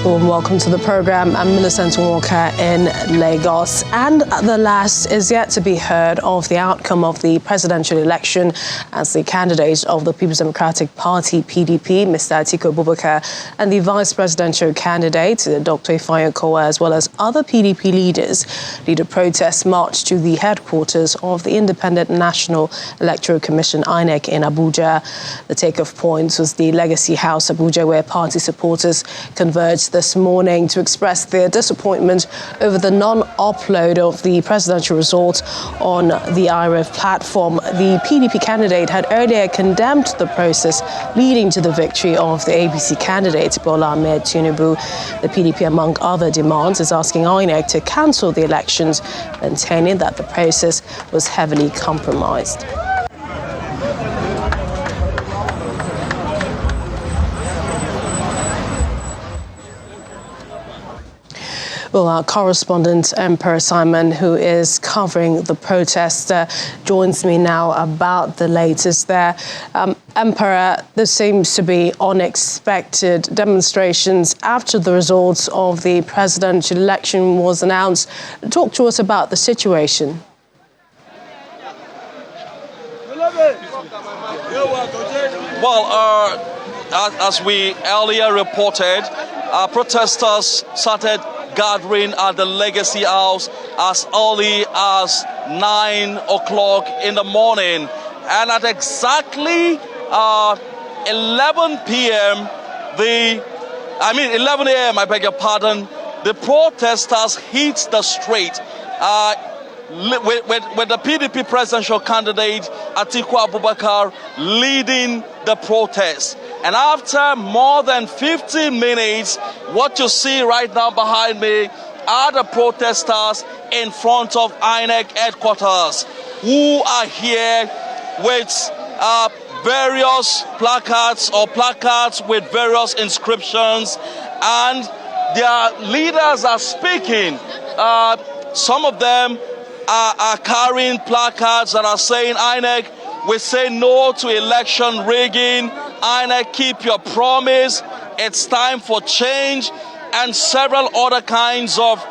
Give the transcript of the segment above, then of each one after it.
Welcome to the program. I'm Millicent Walker in Lagos. And the last is yet to be heard of the outcome of the presidential election as the candidate of the People's Democratic Party, PDP, Mr. Atiku Abubakar, and the vice presidential candidate, Dr. Ifeanyi Okowa, as well as other PDP leaders, lead a protest march to the headquarters of the Independent National Electoral Commission, INEC, in Abuja. The takeoff point was the Legacy House, Abuja, where party supporters converged this morning to express their disappointment over the non-upload of the presidential results on the IRF platform. The PDP candidate had earlier condemned the process leading to the victory of the APC candidate, Bola Ahmed Tinubu. The PDP, among other demands, is asking INEC to cancel the elections, maintaining that the process was heavily compromised. Well, our correspondent, Emperor Simon, who is covering the protest, joins me now about the latest there. Emperor, there seems to be unexpected demonstrations after the results of the presidential election was announced. Talk to us about the situation. Well, as we earlier reported, protesters started gathering at the Legacy House as early as 9 o'clock in the morning. And at exactly 11 p.m., 11 a.m., I beg your pardon, the protesters hit the street with the PDP presidential candidate, Atiku Abubakar, leading the protest. And after more than 15 minutes, what you see right now behind me are the protesters in front of INEC headquarters, who are here with various placards with various inscriptions, and their leaders are speaking. Some of them are carrying placards that are saying, INEC, we say no to election rigging. INEC, keep your promise. It's time for change, and several other kinds of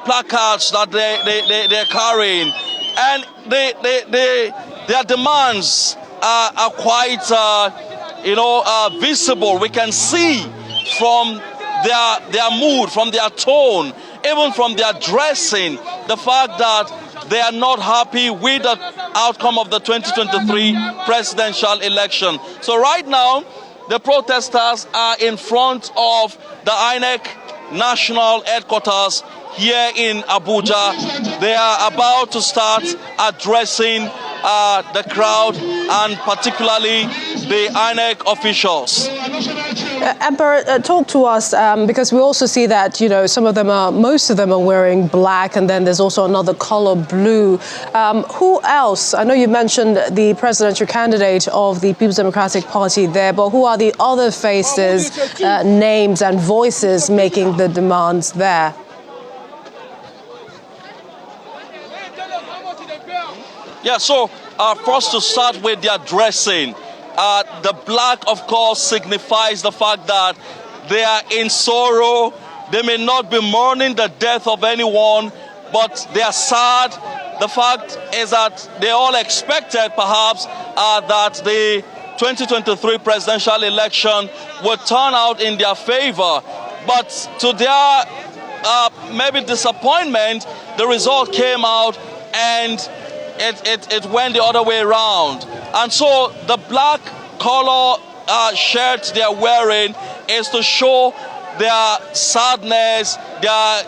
placards that they're carrying. And their demands are quite visible. We can see from their mood, from their tone, even from their dressing, the fact that they are not happy with the outcome of the 2023 presidential election. So right now, the protesters are in front of the INEC national headquarters here in Abuja. They are about to start addressing the crowd, and particularly the INEC officials. Emperor, talk to us, because we also see that, most of them are wearing black, and then there's also another color, blue. Who else? I know you mentioned the presidential candidate of the People's Democratic Party there, but who are the other faces, names and voices making the demands there? Yeah, so first to start with their dressing. The black, of course, signifies the fact that they are in sorrow. They may not be mourning the death of anyone, but they are sad. The fact is that they all expected, perhaps, that the 2023 presidential election would turn out in their favor. But to their maybe disappointment, the result came out and it went the other way around. And so the black color shirt they are wearing is to show their sadness, their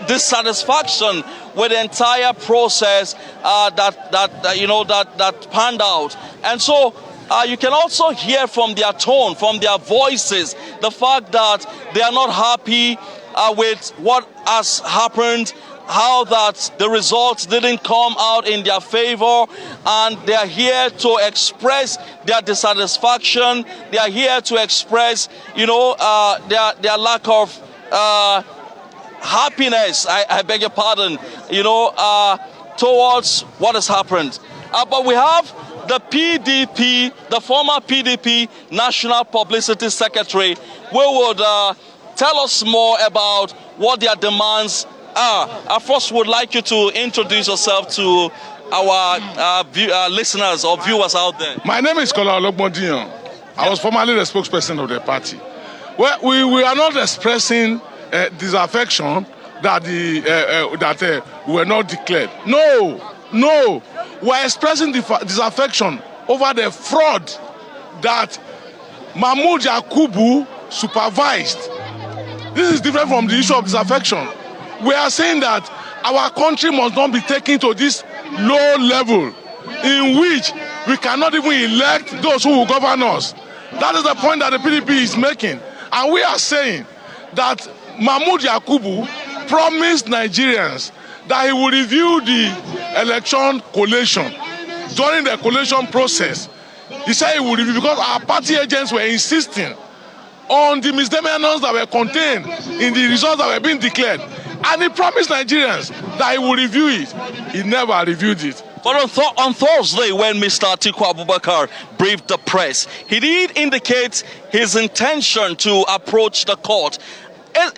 dissatisfaction with the entire process that panned out. And so you can also hear from their tone, from their voices, the fact that they are not happy with what has happened, how that the results didn't come out in their favor, and they are here to express their dissatisfaction. They are here to express, their lack of happiness, I beg your pardon, towards what has happened. But we have the PDP, the former PDP National Publicity Secretary, would tell us more about what their demands are. I first would like you to introduce yourself to our listeners or viewers out there. My name is Kola Ologbondiyan. I was formerly the spokesperson of the party. Well, we are not expressing disaffection that we were not declared. No. We are expressing disaffection over the fraud that Mahmoud Yakubu supervised. This is different from the issue of disaffection. We are saying that our country must not be taken to this low level in which we cannot even elect those who will govern us. That is the point that the PDP is making. And we are saying that Mahmoud Yakubu promised Nigerians that he will review the election collation during the collation process. He said he would review because our party agents were insisting on the misdemeanors that were contained in the results that were being declared. And he promised Nigerians that he would review it. He never reviewed it. But on Thursday, when Mr. Atiku Abubakar briefed the press, he did indicate his intention to approach the court.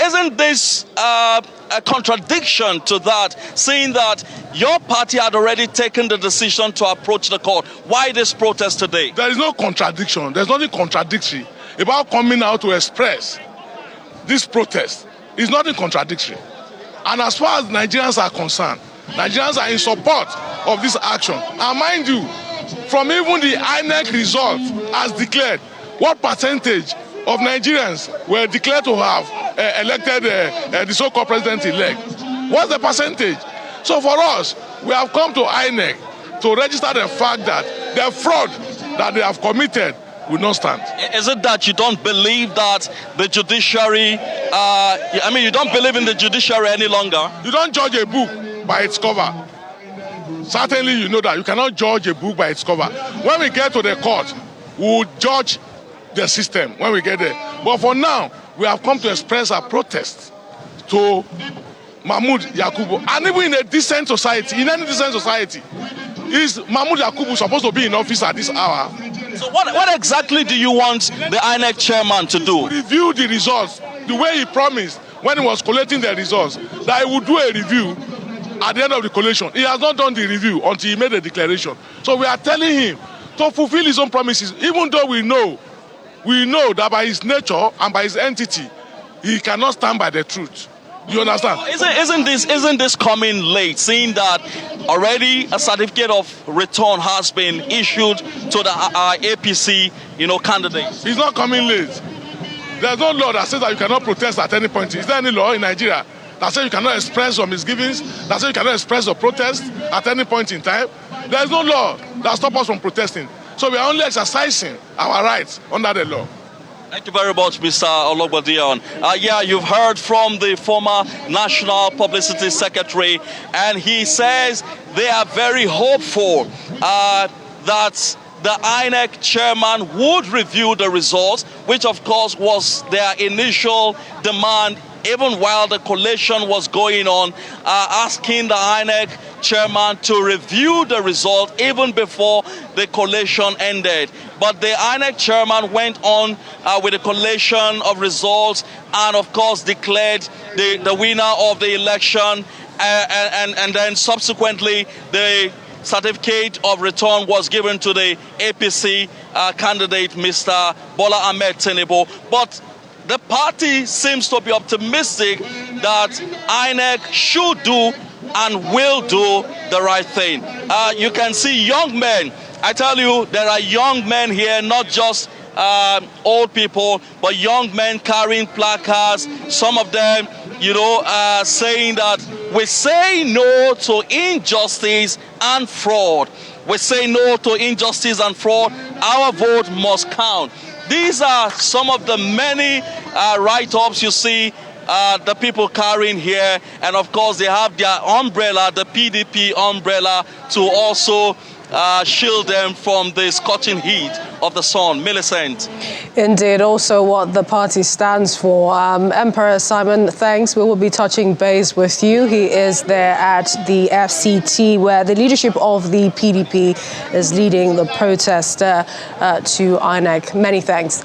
Isn't this a contradiction to that, saying that your party had already taken the decision to approach the court? Why this protest today? There is no contradiction. There's nothing contradictory about coming out to express this protest. It's nothing contradictory. And as far as Nigerians are concerned, Nigerians are in support of this action. And mind you, from even the INEC result as declared, what percentage of Nigerians were declared to have elected the so-called president-elect? What's the percentage? So for us, we have come to INEC to register the fact that the fraud that they have committed will not stand. Is it that you don't believe that the judiciary, you don't believe in the judiciary any longer? You don't judge a book by its cover. Certainly you know that. You cannot judge a book by its cover. When we get to the court, we will judge the system when we get there. But for now, we have come to express our protest to Mahmoud Yakubu. And even in a decent society, in any decent society, is Mahmoud Yakubu supposed to be in office at this hour? So what exactly do you want the INEC chairman to do? Review the results the way he promised when he was collating the results, that he would do a review at the end of the collation. He has not done the review until he made a declaration. So we are telling him to fulfill his own promises, even though we know that by his nature and by his entity, he cannot stand by the truth. You understand? Isn't this coming late, seeing that already a certificate of return has been issued to the APC, candidates? It's not coming late. There's no law that says that you cannot protest at any point. Is there any law in Nigeria that says you cannot express your misgivings, that says you cannot express your protest at any point in time? There's no law that stops us from protesting. So we are only exercising our rights under the law. Thank you very much, Mr. Ologbondiyan. You've heard from the former National Publicity Secretary, and he says they are very hopeful that the INEC chairman would review the results, which of course was their initial demand even while the collation was going on, asking the INEC chairman to review the result even before the collation ended. But the INEC chairman went on with the collation of results and of course declared the winner of the election, and then subsequently the certificate of return was given to the APC candidate, Mr. Bola Ahmed Tinubu. But the party seems to be optimistic that INEC should do and will do the right thing. You can see young men. I tell you, there are young men here, not just old people, but young men carrying placards. Some of them, saying that we say no to injustice and fraud. We say no to injustice and fraud. Our vote must count. These are some of the many write-ups you see the people carrying here. And of course, they have their umbrella, the PDP umbrella, to also shield them from the scorching heat of the sun. Millicent. Indeed, also what the party stands for. Emperor Simon, thanks. We will be touching base with you. He is there at the FCT, where the leadership of the PDP is leading the protest to INEC. Many thanks.